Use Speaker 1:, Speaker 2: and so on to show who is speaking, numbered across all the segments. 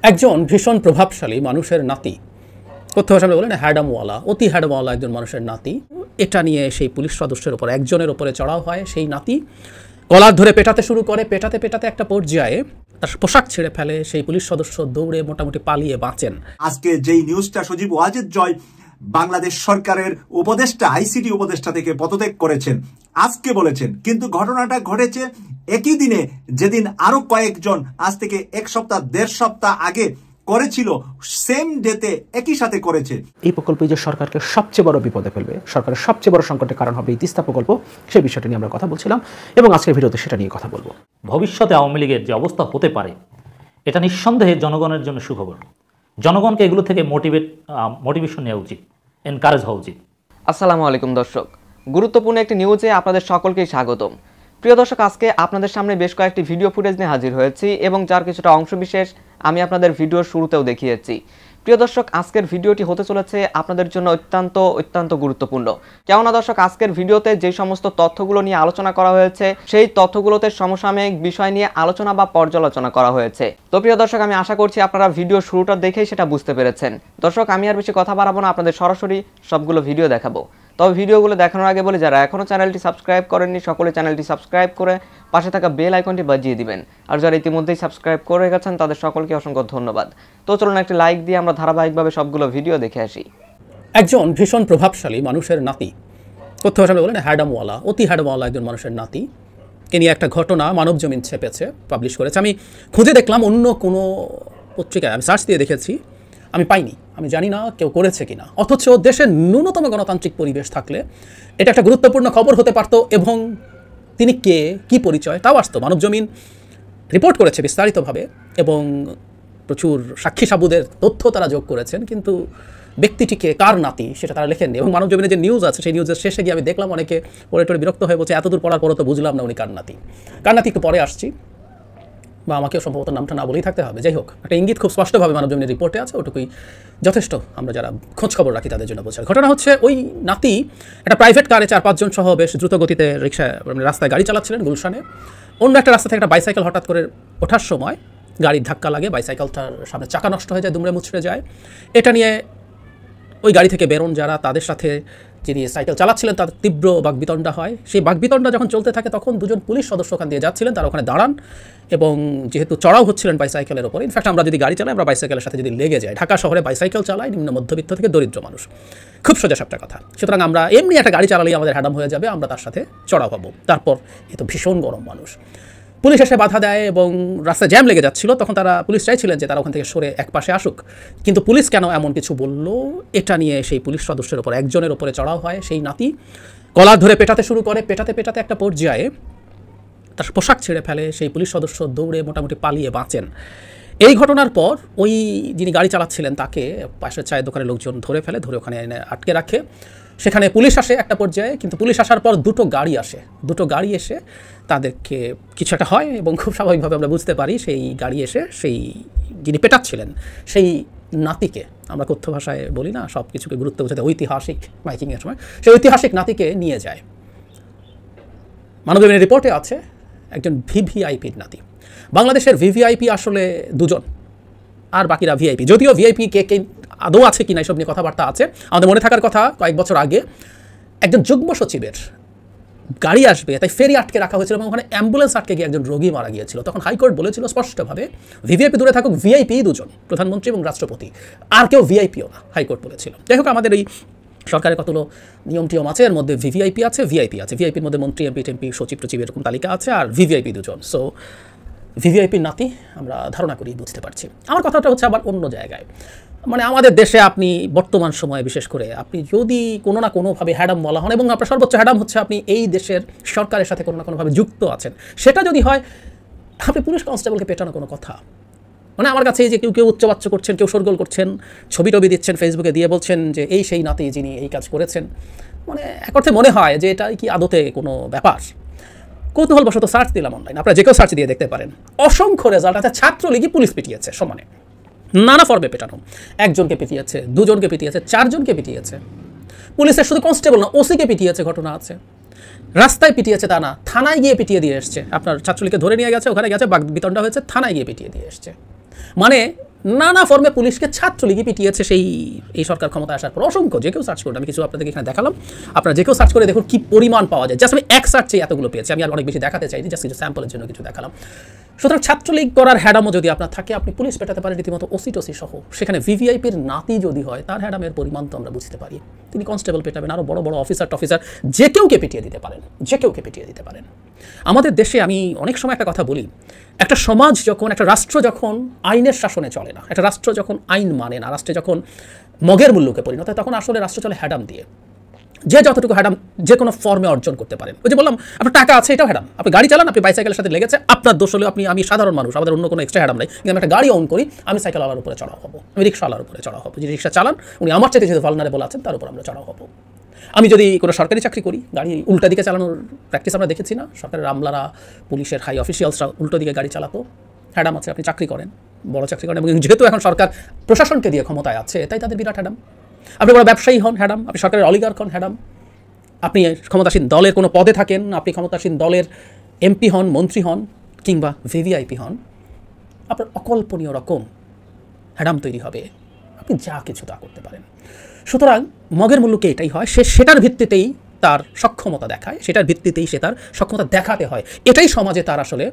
Speaker 1: একজন ভীষণ প্রভাবশালী মানুষের নাতি, তথ্য ভাষায় বলেন হ্যাডামওয়ালা, অতি হ্যাডামওয়ালা একজন মানুষের নাতি, এটা নিয়ে সেই পুলিশ সদস্যের উপর একজনের উপরে চড়াও হয়। সেই নাতি গলার ধরে পেটাতে শুরু করে, পেটাতে পেটাতে একটা পর্যায়ে তার পোশাক ছেড়ে ফেলে। সেই পুলিশ সদস্য দৌড়ে মোটামুটি পালিয়ে বাঁচেন।
Speaker 2: আজকে যেই নিউজটা সজীব ওয়াজেদ জয় বাংলাদেশ সরকারের উপদেষ্টা, আইসিটি উপদেষ্টা থেকে পদত্যাগ করেছেন, আজকে বলেছেন, কিন্তু ঘটনাটা ঘটেছে একই দিনে যেদিন আরো কয়েকজন আজ থেকে এক সপ্তাহ দেড় সপ্তাহ আগে করেছিল, সেম ডেতে একই সাথে করেছে।
Speaker 3: এই প্রকল্প যে সরকারকে সবচেয়ে বড় বিপদে ফেলবে, সরকারের সবচেয়ে বড় সংকটের কারণ হবে এই তিস্তা প্রকল্প, সেই বিষয়টা নিয়ে আমরা কথা বলছিলাম এবং আজকের ভিডিওতে সেটা নিয়ে কথা বলবো।
Speaker 4: ভবিষ্যতে আওয়ামী লীগের যে অবস্থা হতে পারে এটা নিঃসন্দেহে জনগণের জন্য সুখবর। জনগণকে এগুলো থেকে মোটিভেশন নেওয়া উচিত, এনকারেজ হওয়া উচিত।
Speaker 5: আসসালামু আলাইকুম দর্শক, গুরুত্বপূর্ণ একটি নিউজে আপনাদের সকলকেই স্বাগতম। প্রিয় দর্শক, আজকে আপনাদের সামনে বেশ কয়েকটি ভিডিও ফুটেজ নিয়ে হাজির হয়েছি এবং যার কিছুটা অংশবিশেষ আমি আপনাদের ভিডিওর শুরুতেও দেখিয়েছি। প্রিয় দর্শক, আজকের ভিডিওটি হতে চলেছে আপনাদের জন্য অত্যন্ত গুরুত্বপূর্ণ। কেননা দর্শক, আজকের ভিডিওতে যে সমস্ত তথ্যগুলো নিয়ে আলোচনা করা হয়েছে সেই তথ্যগুলোতে সমসাময়িক বিষয় নিয়ে আলোচনা বা পর্যালোচনা করা হয়েছে। তো প্রিয় দর্শক, আমি আশা করছি আপনারা ভিডিও শুরুটা দেখেই সেটা বুঝতে পেরেছেন। দর্শক, আমি আর বেশি কথা বাড়াবো না, আপনাদের সরাসরি সবগুলো ভিডিও দেখাবো। তবে ভিডিওগুলো দেখানোর আগে বলি, যারা এখনও চ্যানেলটি সাবস্ক্রাইব করেননি সকলে চ্যানেলটি সাবস্ক্রাইব করে পাশে থাকা বেল আইকনটি বাজিয়ে দিবেন। আর যারা ইতিমধ্যেই সাবস্ক্রাইব করে গেছেন তাদের সকলকে অসংখ্য ধন্যবাদ। তো চলুন একটি লাইক দিয়ে আমরা ধারাবাহিকভাবে সবগুলো ভিডিও দেখে আসি।
Speaker 1: একজন ভীষণ প্রভাবশালী মানুষের নাতি, তথ্য ভাষায় বলেন হ্যাডামওয়ালা, অতি হ্যাডামওয়ালা একজন মানুষের নাতি কে নিয়ে একটা ঘটনা মানবজমিন ছেপেছে, পাবলিশ করেছে। আমি খুঁজে দেখলাম অন্য কোনো পত্রিকায়, আমি সার্চ দিয়ে দেখেছি, আমি পাইনি। আমি জানি না কেউ করেছে কিনা। অথচ দেশের ন্যূনতম গণতান্ত্রিক পরিবেশ থাকলে এটা একটা গুরুত্বপূর্ণ খবর হতে পারত এবং তিনি কে, কি পরিচয়, তাও আসতো। মানবজমিন রিপোর্ট করেছে বিস্তারিতভাবে এবং প্রচুর সাক্ষী সাবুদের তথ্য তারা যোগ করেছেন, কিন্তু ব্যক্তিটিকে, কার নাতি, সেটা তারা লেখেননি। এবং মানবজমিনে যে নিউজ আছে সেই নিউজের শেষে গিয়ে আমি দেখলাম অনেকে পড়ে বিরক্ত হয়ে বলছে, এতদূর পড়ার পরও তো বুঝলাম না উনি কার নাতি। কার নাতি একটু পরে আসছি, বা আমাকেও সম্ভবত নামটা না বলেই থাকতে হবে। যাই হোক, একটা ইঙ্গিত খুব স্পষ্টভাবে মানবজমিনের রিপোর্টে আছে, ওটুকুই যথেষ্ট আমরা যারা খোঁজ খবর রাখি তাদের জন্য বোঝার। ঘটনা হচ্ছে, ওই নাতি একটা প্রাইভেট কারে 4-5 জন সহ বেশ দ্রুত গতিতে রাস্তায় গাড়ি চালাচ্ছিলেন গুলশানে। অন্য একটা রাস্তা থেকে একটা বাইসাইকেল হঠাৎ করে ওঠার সময় গাড়ির ধাক্কা লাগে, বাইসাইকেলটার সামনে চাকা নষ্ট হয়ে যায়, দুমড়ে মুচড়ে যায়। এটা নিয়ে ওই গাড়ি থেকে বেরোন যারা, তাদের সাথে যিনি সাইকেল চালাচ্ছিলেন তার তীব্র বাকবিতণ্ডা হয়। সেই বাকবিতণ্ডা যখন চলতে থাকে তখন দুজন পুলিশ সদস্য ওখান দিয়ে যাচ্ছিলেন, তারা ওখানে দাঁড়ান এবং যেহেতু চড়াও হচ্ছিলেন বাইসাইকেলের ওপরে, ইনফ্যাক্ট আমরা যদি গাড়ি চালাই আমরা বাইসাইকেলের সাথে যদি লেগে যায়, ঢাকা শহরে বাইসাইকেল চালায় নিম্ন মধ্যবিত্ত থেকে দরিদ্র মানুষ, খুব সোজা সাপটা কথা। সুতরাং আমরা এমনি একটা গাড়ি চালালেই আমাদের হ্যাডাম হয়ে যাবে, আমরা তার সাথে চড়াও হবো। তারপর এ তো ভীষণ গরম মানুষ, পুলিশ এসে বাধা দেয় এবং রাস্তায় জ্যাম লেগে যাচ্ছিল। তখন তারা, পুলিশ চাইছিলেন যে তারা ওখান থেকে সরে এক পাশে আসুক, কিন্তু পুলিশ কেন এমন কিছু বলল, এটা নিয়ে সেই পুলিশ সদস্যের উপর একজনের উপরে চড়াও হয়। সেই নাতি গলার ধরে পেটাতে শুরু করে, পেটাতে পেটাতে একটা পর্যায়ে তার পোশাক ছেড়ে ফেলে। সেই পুলিশ সদস্য দৌড়ে মোটামুটি পালিয়ে বাঁচেন। এই ঘটনার পর ওই যিনি গাড়ি চালাচ্ছিলেন তাকে পাশের চায়ের দোকানের লোকজন ধরে ফেলে, ধরে ওখানে এনে আটকে রাখে। সেখানে পুলিশ আসে একটা পর্যায়ে, কিন্তু পুলিশ আসার পর দুটো গাড়ি এসে তাদেরকে কিছু একটা হয় এবং খুব স্বাভাবিকভাবে আমরা বুঝতে পারি সেই গাড়ি এসে সেই যিনি পেটাচ্ছিলেন সেই নাতিকে, আমরা কথ্য ভাষায় বলি না সব কিছুকে গুরুত্ব বোঝাতে, ঐতিহাসিক মাইকিংয়ের সময় সেই ঐতিহাসিক নাতিকে নিয়ে যায়। মানবজমিনের রিপোর্টে আছে একজন ভিভিআইপির নাতি। বাংলাদেশের ভিভিআইপি আসলে দুজন, আর বাকিরা ভিআইপি। যদিও ভিআইপি কে আদৌ আছে কিনা এসব নিয়ে কথাবার্তা আছে। আমাদের মনে থাকার কথা, কয়েক বছর আগে একজন যুগ্ম সচিবের গাড়ি আসবে তাই ফেরি আটকে রাখা হয়েছিল এবং ওখানে অ্যাম্বুলেন্স আটকে গিয়ে একজন রোগী মারা গিয়েছিল। তখন হাইকোর্ট বলেছিল স্পষ্টভাবে, ভিভিআইপি দূরে থাকুক, ভিআইপি দুজন, প্রধানমন্ত্রী এবং রাষ্ট্রপতি, আর কেউ ভিআইপিও না, হাইকোর্ট বলেছিল। যাই হোক, আমাদের এই সরকারের কতগুলো নিয়ম টিয়ম আছে, এর মধ্যে ভিভিআইপি আছে, ভিআইপি আছে। ভিআইপির মধ্যে মন্ত্রী, এমপি, টেমপি, সচিব টচিব এরকম তালিকা আছে, আর ভিভিআইপি দুজন। সো ভিভিআইপির নাতি আমরা ধারণা করি, বুঝতে পারছি। আমার কথাটা হচ্ছে আবার অন্য জায়গায়। মানে আমাদের দেশে আপনি বর্তমান সময়ে বিশেষ করে আপনি যদি কোনো না কোনোভাবে হ্যাডাম বলা হন, এবং আপনার সর্বোচ্চ হ্যাডাম হচ্ছে আপনি এই দেশের সরকারের সাথে কোনো না কোনোভাবে যুক্ত আছেন, সেটা যদি হয় আপনি পুলিশ কনস্টেবলকে পেটানো কোনো কথা। মানে আমার কাছে এই যে কেউ উচ্চবাচ্য করছেন, কেউ শোরগোল করছেন, ছবি টবি দিচ্ছেন ফেসবুকে দিয়ে, বলছেন যে এই সেই নাতি যিনি এই কাজ করেছেন, মানে এক অর্থে মনে হয় যে এটা কি আদতে কোনো ব্যাপার। কৌতূহলবশত সার্চ দিলাম অনলাইন, আপনারা যে কেউ সার্চ দিয়ে দেখতে পারেন, অসংখ্য রেজাল্ট আছে। ছাত্রলীগই পুলিশ পিটিয়েছে সমানে, নানা ফর্মে পেটানো, একজনকে পিটিয়েছে, দুজনকে পিটিয়েছে, চারজনকে পিটিয়েছে। পুলিশের শুধু কনস্টেবল না, ওসিকে পিটিয়েছে, ঘটনা আছে। রাস্তায় পিটিয়েছে তা না, থানায় গিয়ে পিটিয়ে দিয়ে এসছে। আপনার ছাত্রলীগকে ধরে নিয়ে গেছে, ওখানে গেছে, বাকবিতণ্ডা হয়েছে, থানায় গিয়ে পিটিয়ে দিয়ে এসছে। মানে নানা ফর্মে পুলিশকে ছাত্রলীগই পিটিয়েছে এই সরকার ক্ষমতায় আসার পর। অসংখ্য, যে কেউ সার্চ করুন, আমি কিছু আপনাদেরকে এখানে দেখালাম, আপনারা যে কেউ সার্চ করে দেখুন কি পরিমাণ পাওয়া যায়। জাস্ট আমি এক সার্চে এতগুলো পেয়েছি, আমি আর অনেক বেশি দেখাতে চাইনি, জাস্ট কিছু স্যাম্পলের জন্য কিছু দেখালাম। সুতরাং ছাত্রলীগ করার হ্যাডামও যদি আপনার থাকে, আপনি পুলিশ পেটাতে পারেন রীতিমতো ওসি টসি সহ। সেখানে ভিভিআইপির নাতি যদি হয়, তার হ্যাডামের পরিমাণ তো আমরা বুঝতে পারি। তিনি কনস্টেবল পেটাবেন, আরও বড় বড় অফিসার টফিসার যে কেউকে পিটিয়ে দিতে পারেন, যে কেউকে পিটিয়ে দিতে পারেন। আমাদের দেশে আমি অনেক সময় একটা কথা বলি, একটা সমাজ যখন, একটা রাষ্ট্র যখন আইনের শাসনে চলে না, একটা রাষ্ট্র যখন আইন মানে না, রাষ্ট্রে যখন মগের মূল্যকে পরিণত হয়, তখন আসলে রাষ্ট্র চলে হ্যাডাম দিয়ে। যে যতটুকু হ্যাডাম যে কোনো ফর্মে অর্জন করতে পারেন। ওই যে বললাম, আপনার টাকা আছে, এটাও হ্যাডাম। আপনি গাড়ি চালান, আপনি বাইসাইকেলের সাথে লেগেছে, আপনার দোষ হলেও আমি সাধারণ মানুষ, আমাদের অন্য কোনো এক্সট্রা হ্যাডাম নেই, কিন্তু আমি একটা গাড়ি অন করি, আমি সাইকেলওয়ালার উপরে চড়াও হবো, আমি রিক্সাওয়ালার উপরে চড়াও হবো। যে রিক্সা চালান উনি আমার চাইতে যেহেতু ভালনারেবল আছেন, তার উপর আমরা চড়াও হবো। আমি যদি কোনো সরকারি চাকরি করি, গাড়ি উল্টা দিকে চালানোর প্র্যাকটিস আমরা দেখেছি না, সরকারের আমলারা, পুলিশের হাই অফিসিয়ালসরা উল্টো দিকে গাড়ি চালাতো। হ্যাডাম আছে, আপনি চাকরি করেন, বড় চাকরি করেন, এবং যেহেতু এখন সরকার প্রশাসনকে দিয়ে ক্ষমতায় আছে, তাই তাদের বিরাট হ্যাডাম। আপনি বড় ব্যবসায়ী হন, হ্যাডাম। আপনি সরকারের অলিগার্ক হন, হ্যাডাম। আপনি ক্ষমতাসীন দলের কোনো পদে থাকেন, আপনি ক্ষমতাসীন দলের এমপি হন, মন্ত্রী হন, কিংবা ভিভিআইপি হন, আপনার অকল্পনীয় রকম হ্যাডাম তৈরি হবে, আপনি যা কিছু তা করতে পারেন। সুতরাং মগের মূল্যকে এটাই হয়, সে সেটার ভিত্তিতেই তার সক্ষমতা দেখায়, সেটার ভিত্তিতেই সে তার সক্ষমতা দেখাতে হয়। এটাই সমাজে তার আসলে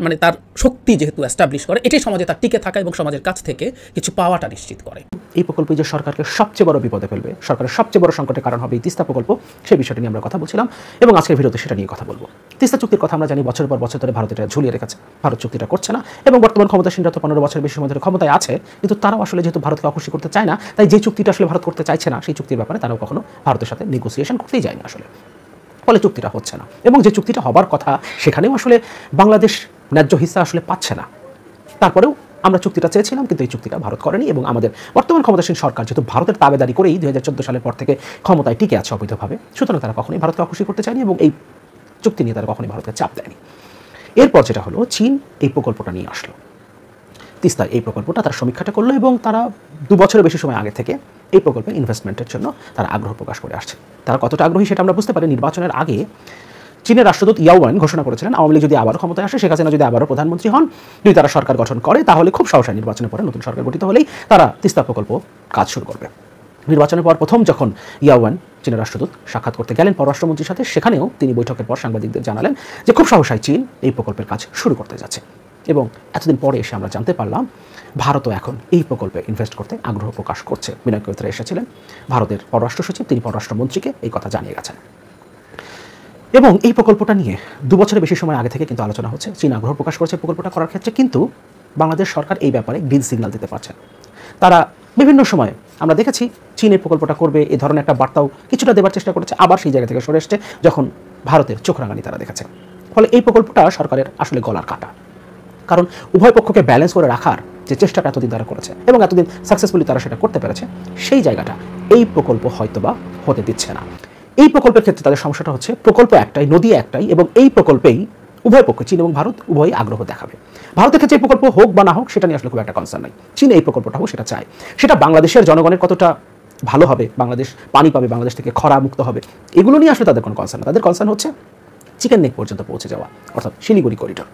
Speaker 1: মানে তার শক্তি যেহেতু এস্টাবলিশ করে, এটাই সমাজে তার টিকে থাকা এবং সমাজের কাছ থেকে কিছু পাওয়াটা নিশ্চিত করে।
Speaker 3: এই প্রকল্প যে সরকারকে সবচেয়ে বড় বিপদে ফেলবে, সরকারের সবচেয়ে বড় সংকটের কারণ হবে এই তিস্তা প্রকল্প, সেই বিষয়টি নিয়ে আমরা কথা বলছিলাম এবং আজকের ভিডিওতে সেটা নিয়ে কথা বলবো। তিস্তা চুক্তির কথা আমরা জানি, বছরের পর বছর ধরে ভারত এটা ঝুলিয়ে রেখেছে, ভারত চুক্তিটা করছে না, এবং বর্তমান ক্ষমতাসীনরা তো 15 বছরের বেশি সময় ধরে ক্ষমতায় আছে, কিন্তু তারাও আসলে যেহেতু ভারতকে খুশি করতে চায় না, তাই যে চুক্তিটা আসলে ভারত করতে চাইছে না, সেই চুক্তির ব্যাপারে তারাও কখনো ভারতের সাথে নেগোসিয়েশন করতেই যায় না আসলে। ফলে চুক্তিটা হচ্ছে না, এবং যে চুক্তিটা হবার কথা সেখানেও আসলে বাংলাদেশ ন্যায্য হিস্সা আসলে পাচ্ছে না। তারপরেও আমরা চুক্তিটা চেয়েছিলাম, কিন্তু এই চুক্তিটা ভারত করেনি, এবং আমাদের বর্তমান ক্ষমতাসীন সরকার যেহেতু ভারতের তাবেদারি করেই 2014 সালের পর থেকে ক্ষমতায় টিকে আছে অবৈধভাবে, সুতরাং তারা কখনোই ভারতকে খুশি করতে চায়নি এবং এই চুক্তি নিয়ে তারা কখনোই ভারতকে চাপ দেয়নি। এরপর যেটা হলো, চীন এই প্রকল্পটা নিয়ে আসলো, তিস্তার এই প্রকল্পটা তারা সমীক্ষাটা করলো, এবং তারা 2 বছরের বেশি সময় আগে থেকে এই প্রকল্পে ইনভেস্টমেন্টের জন্য তারা আগ্রহ প্রকাশ করে আসছে। তারা কতটা আগ্রহী সেটা আমরা বুঝতে পারি। নির্বাচনের আগে চীনের রাষ্ট্রদূত ইয়াওয়ান ঘোষণা করেছিলেন, আওয়ামী লীগ যদি আবার ক্ষমতায় আসে, শেখ হাসিনা যদি আবারও প্রধানমন্ত্রী হন, যদি তারা সরকার গঠন করে, তাহলে খুব সহসায় নির্বাচনের পরে নতুন সরকার গঠিত হলেই তারা তিস্তা প্রকল্প কাজ শুরু করবে। নির্বাচনের পর প্রথম যখন ইয়াওয়ান চীনের রাষ্ট্রদূত সাক্ষাৎ করতে গেলেন পররাষ্ট্রমন্ত্রীর সাথে, সেখানেও তিনি বৈঠকের পর সাংবাদিকদের জানালেন যে খুব সহসায় চীন এই প্রকল্পের কাজ শুরু করতে যাচ্ছে। এবং এতদিন পরে এসে আমরা জানতে পারলাম ভারতও এখন এই প্রকল্পে ইনভেস্ট করতে আগ্রহ প্রকাশ করছে। বিনয় কৈত্রে এসেছিলেন, ভারতের পররাষ্ট্র সচিব, তিনি পররাষ্ট্রমন্ত্রীকে এই কথা জানিয়ে গেছেন। এবং এই প্রকল্পটা নিয়ে 2 বছরের বেশি সময় আগে থেকে কিন্তু আলোচনা হচ্ছে, চীন আগ্রহ প্রকাশ করেছে প্রকল্পটা করার ক্ষেত্রে, কিন্তু বাংলাদেশ সরকার এই ব্যাপারে গ্রিন সিগন্যাল দিতে পারছে। তারা বিভিন্ন সময় আমরা দেখেছি চীনের প্রকল্পটা করবে এই ধরনের একটা বার্তাও কিছুটা দেওয়ার চেষ্টা করেছে, আবার সেই জায়গা থেকে সরে এসছে যখন ভারতের চোখ রাঙানি তারা দেখেছে। ফলে এই প্রকল্পটা সরকারের আসলে গলার কাটা, কারণ উভয় পক্ষকে ব্যালেন্স করে রাখার যে চেষ্টাটা এতদিন তারা করেছে এবং এতদিন সাকসেসফুলি তারা সেটা করতে পেরেছে, সেই জায়গাটা এই প্রকল্প হয়তোবা হতে দিচ্ছে না। এই প্রকল্পের ক্ষেত্রে তাদের সমস্যাটা হচ্ছে প্রকল্প একটাই, নদী একটাই, এবং এই প্রকল্পেই উভয় পক্ষ চীন এবং ভারত উভয়ই আগ্রহ দেখাবে। ভারতের ক্ষেত্রে এই প্রকল্প হোক বা না হোক সেটা নিয়ে আসলে খুব একটা কনসার্ন নাই, চীন এই প্রকল্পটা হোক সেটা চায়। সেটা বাংলাদেশের জনগণের কতটা ভালো হবে, বাংলাদেশ পানি পাবে, বাংলাদেশ থেকে খরা মুক্ত হবে, এগুলো নিয়ে আসলে তাদের কোনো কনসার্ন না। তাদের কনসার্ন হচ্ছে চিকেন নেক পর্যন্ত পৌঁছে যাওয়া, অর্থাৎ শিলিগুড়ি করিডোর।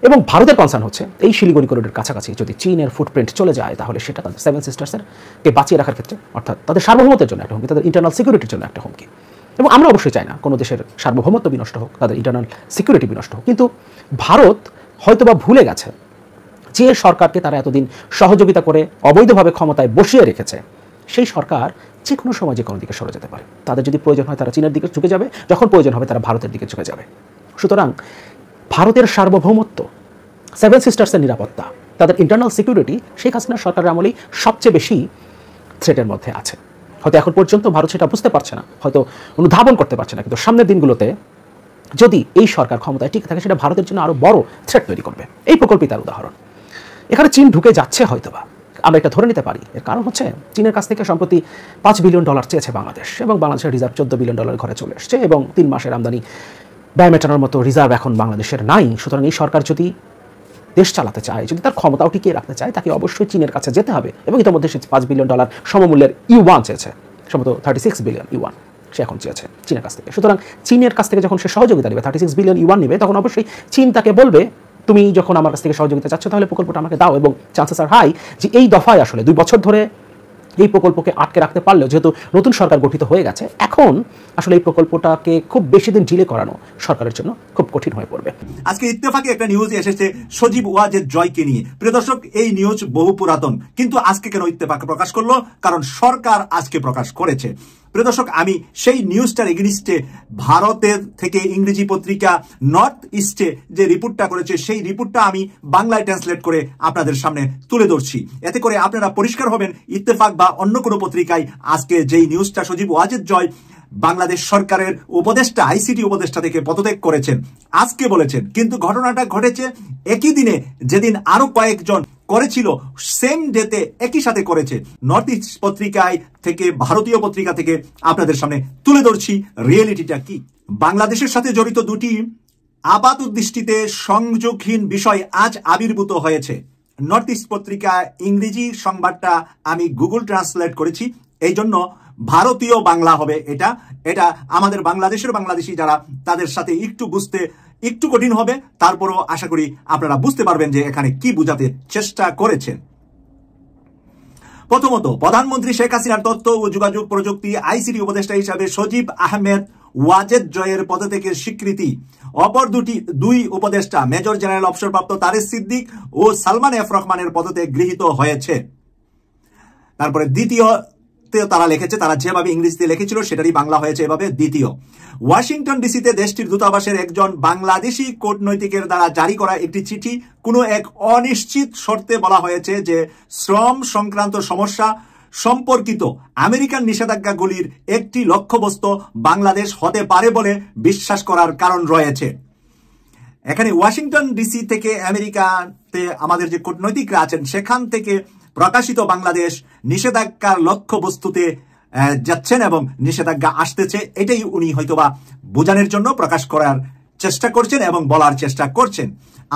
Speaker 3: এবং ভারতের কনসার্ন হচ্ছে এই শিলিগুড়ি করিডোরের কাছাকাছি যদি চীনের ফুটপ্রিন্ট চলে যায়, তাহলে সেটা তাদের 7 সিস্টার্সেরকে বাঁচিয়ে রাখার ক্ষেত্রে, অর্থাৎ তাদের সার্বভৌমত্বের জন্য একটা হুমকি, তাদের ইন্টারনাল সিকিউরিটির জন্য একটা হুমকি। এবং আমরা অবশ্যই চাই না কোনো দেশের সার্বভৌমত্ব বিনষ্ট হোক, তাদের ইন্টারনাল সিকিউরিটি বিনষ্ট হোক, কিন্তু ভারত হয়তোবা ভুলে গেছে যে সরকারকে তারা এতদিন সহযোগিতা করে অবৈধভাবে ক্ষমতায় বসিয়ে রেখেছে, সেই সরকার যে কোনো সময় যে কোনো দিকে সরে যেতে পারে। তাদের যদি প্রয়োজন হয় তারা চীনের দিকে ঝুঁকে যাবে, যখন প্রয়োজন হবে তারা ভারতের দিকে ঝুঁকে যাবে। সুতরাং ভারতের সার্বভৌমত্ব, 7 সিস্টার্সের নিরাপত্তা, তাদের ইন্টারনাল সিকিউরিটি শেখ হাসিনার সরকারের আমলেই সবচেয়ে বেশি থ্রেটের মধ্যে আছে। হয়তো এখন পর্যন্ত ভারত সেটা বুঝতে পারছে না, হয়তো অনুধাবন করতে পারছে না, কিন্তু সামনের দিনগুলোতে যদি এই সরকার ক্ষমতায় টিকে থাকে, সেটা ভারতের জন্য আরও বড় থ্রেট তৈরি করবে। এই প্রকল্পই তার উদাহরণ। এখানে চীন ঢুকে যাচ্ছে হয়তোবা, আমরা এটা ধরে নিতে পারি। এর কারণ হচ্ছে চীনের কাছ থেকে সম্প্রতি $5 বিলিয়ন চেয়েছে বাংলাদেশ, এবং বাংলাদেশের রিজার্ভ $14 বিলিয়ন ঘরে চলে এসছে, এবং 3 মাসের আমদানি ব্যয় মেটানোর মতো রিজার্ভ এখন বাংলাদেশের নাই। সুতরাং এই সরকার যদি দেশ চালাতে চায়, যদি তার ক্ষমতাও টিকিয়ে রাখতে চায়, তাকে অবশ্যই চীনের কাছে যেতে হবে। এবং ইতিমধ্যে সে $5 বিলিয়ন সমমূল্যের ইউয়ান চেয়েছে, সম্ভবত 36 বিলিয়ন ইউয়ান সে এখন চেয়েছে চীনের কাছ থেকে। সুতরাং চীনের কাছ থেকে যখন সে সহযোগিতা নেবে, 36 বিলিয়ন ইউয়ান নেবে, তখন অবশ্যই চীন তাকে বলবে তুমি যখন আমার কাছ থেকে সহযোগিতা চাচ্ছ তাহলে প্রকল্পটা আমাকে দাও, এবং চান্সেস আর হাই যে এই দফায় আসলে 2 বছর ধরে এই প্রকল্পকে আটকে রাখতে পারলেও যেহেতু নতুন সরকার গঠিত হয়ে গেছে, এখন আসলে এই প্রকল্পটাকে খুব বেশি দিন ডিলে করানো সরকারের জন্য খুব কঠিন হয়ে পড়বে।
Speaker 2: আজকে ইত্তেফাকে একটা নিউজ এসেছে সজীব ওয়াজেদ জয়কে নিয়ে। প্রিয় দর্শক, এই নিউজ বহু পুরাতন, কিন্তু আজকে কেন ইত্তেফাক প্রকাশ করলো? কারণ সরকার আজকে প্রকাশ করেছে। প্রিয় দর্শক, আমি সেই নিউজটার এগেনিস্টে ভারতের থেকে ইংরেজি পত্রিকা নর্থ ইস্টে যে রিপোর্টটা করেছে সেই রিপোর্টটা আমি বাংলায় ট্রান্সলেট করে আপনাদের সামনে তুলে ধরছি। এতে করে আপনারা পরিষ্কার হবেন ইত্তেফাক বা অন্য কোনো পত্রিকায় আজকে যেই নিউজটা সজীব ওয়াজেদ জয় বাংলাদেশ সরকারের উপদেষ্টা আইসিটি উপদেষ্টা থেকে পদত্যাগ করেছেন আজকে বলেছেন, কিন্তু ঘটনাটা ঘটেছে একই দিনে যেদিন আরো কয়েকজন করেছিল, সেম ডেতে একই সাথে করেছে। নর্থ ইস্ট পত্রিকায় থেকে, ভারতীয় পত্রিকা থেকে আপনাদের সামনে তুলে ধরছি রিয়েলিটিটা কি। বাংলাদেশের সাথে জড়িত দুটি আপাত দৃষ্টিতে সংযোগহীন বিষয় আজ আবির্ভূত হয়েছে। নর্থ ইস্ট পত্রিকা ইংরেজি সংবাদটা আমি গুগল ট্রান্সলেট করেছি, এই জন্য ভারতীয় বাংলা হবে এটা। এটা আমাদের বাংলাদেশের বাংলাদেশি যারা, তাদের সাথে একটু বুঝতে একটু কঠিন হবে, তারপরও আশা করি আপনারা বুঝতে পারবেন যে এখানে কি বোঝাতে চেষ্টা করেছেন। প্রথমত, প্রধানমন্ত্রী শেখ হাসিনার তথ্য ও যোগাযোগ প্রযুক্তি আইসিটি উপদেষ্টা হিসাবে সজীব আহমেদ ওয়াজেদ জয়ের পদত্যাগের স্বীকৃতি। অপর দুই উপদেষ্টা মেজর জেনারেল অবসরপ্রাপ্ত তারেক সিদ্দিক ও সালমান এফ রহমানের পদত্যাগ গৃহীত হয়েছে। তারপরে দ্বিতীয় তারা লিখেছে, তারা যেভাবে ইংরেজিতে লিখেছিল সেটারই বাংলা হয়েছে এভাবে। দ্বিতীয়, ওয়াশিংটন ডিসিতে দেশটির দূতাবাসের একজন বাংলাদেশি কূটনৈতিকের দ্বারা জারি করা একটি চিঠি কোনো এক অনিশ্চিত শর্তে বলা হয়েছে যে শ্রম সংক্রান্ত সমস্যা সম্পর্কিত আমেরিকান নিষেধাজ্ঞাগুলির একটি লক্ষ্যবস্তু বাংলাদেশ হতে পারে বলে বিশ্বাস করার কারণ রয়েছে। এখানে ওয়াশিংটন ডিসি থেকে আমেরিকাতে আমাদের যে কূটনৈতিকরা আছেন সেখান থেকে প্রকাশিত বাংলাদেশ নিষেধাজ্ঞার লক্ষ্যবস্তুতে যাচ্ছেন এবং নিষেধাজ্ঞা আসতেছে, এটাই উনি হয়তোবা বোঝানোর জন্য প্রকাশ করার চেষ্টা করছেন এবং বলার চেষ্টা করছেন।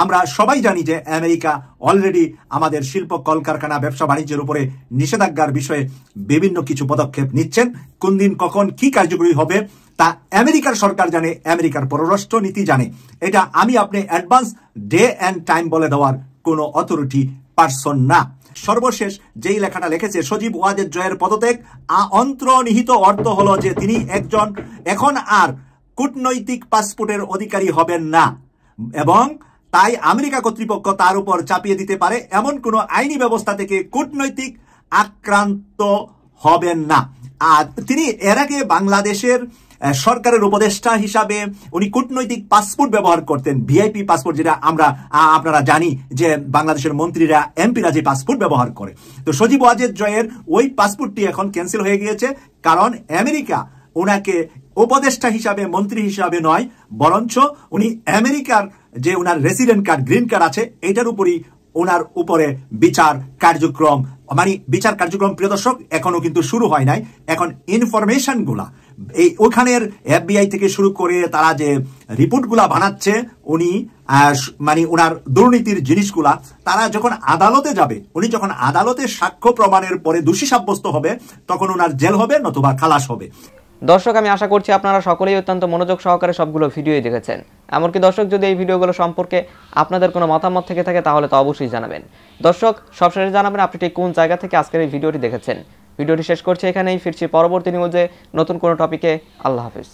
Speaker 2: আমরা সবাই জানি যে আমেরিকা অলরেডি আমাদের শিল্প কলকারখানা ব্যবসা বাণিজ্যের উপরে নিষেধাজ্ঞার বিষয়ে বিভিন্ন কিছু পদক্ষেপ নিচ্ছেন। কোন দিন কখন কি কার্যকরী হবে তা আমেরিকার সরকার জানে, আমেরিকার পররাষ্ট্র নীতি জানে। এটা আমি আপনি অ্যাডভান্স ডে অ্যান্ড টাইম বলে দেওয়ার কোনো অথরিটি পারসন না। সর্বশেষ যেই লেখাটা লিখেছে সজীব ওয়াজেদ জয়ের পদত্যাগ, অন্তর্নিহিত অর্থ হলো যে তিনি এখন আর কূটনৈতিক পাসপোর্টের অধিকারী হবেন না এবং তাই আমেরিকা কর্তৃপক্ষ তার উপর চাপিয়ে দিতে পারে এমন কোনো আইনি ব্যবস্থা থেকে কূটনৈতিক আক্রান্ত হবেন না। আর তিনি এর আগে বাংলাদেশের সরকারের উপদেষ্টা হিসাবে উনি কূটনৈতিক পাসপোর্ট ব্যবহার করতেন, ভিআইপি পাসপোর্ট, যেটা আপনারা জানি যে বাংলাদেশের মন্ত্রীরা এমপিরা যে পাসপোর্ট ব্যবহার করে। তো সজীব ওয়াজেদ জয়ের ওই পাসপোর্টটি এখন ক্যান্সেল হয়ে গিয়েছে, কারণ আমেরিকা ওনাকে উপদেষ্টা হিসাবে, মন্ত্রী হিসাবে নয়, বরঞ্চ উনি আমেরিকার যে ওনার রেসিডেন্ট কার্ড, গ্রিন কার্ড আছে, এটার উপরই ওনার উপরে বিচার কার্যক্রম, প্রিয় দর্শক, এখনো কিন্তু শুরু হয় নাই। এখন ইনফরমেশন গুলা এই ওখানের এফবিআই থেকে শুরু করে তারা যে রিপোর্ট গুলা বানাচ্ছে, উনি ওনার দুর্নীতির জিনিসগুলা তারা যখন আদালতে যাবে, উনি যখন আদালতে সাক্ষ্য প্রমাণের পরে দোষী সাব্যস্ত হবে, তখন ওনার জেল হবে নতুবা খালাস হবে।
Speaker 5: দর্শক, আমি আশা করছি আপনারা সকলেই অত্যন্ত মনোযোগ সহকারে সবগুলো ভিডিওই দেখেছেন। এমনকি দর্শক, যদি এই ভিডিওগুলো সম্পর্কে আপনাদের কোনো মতামত থেকে থাকে তাহলে তো অবশ্যই জানাবেন। দর্শক, সবশেষে জানাবেন আপনি ঠিক কোন জায়গা থেকে আজকের এই ভিডিওটি দেখেছেন। ভিডিওটি শেষ করছি এখানেই, ফিরছি পরবর্তী নিউজে নতুন কোনো টপিকে। আল্লাহ হাফিজ।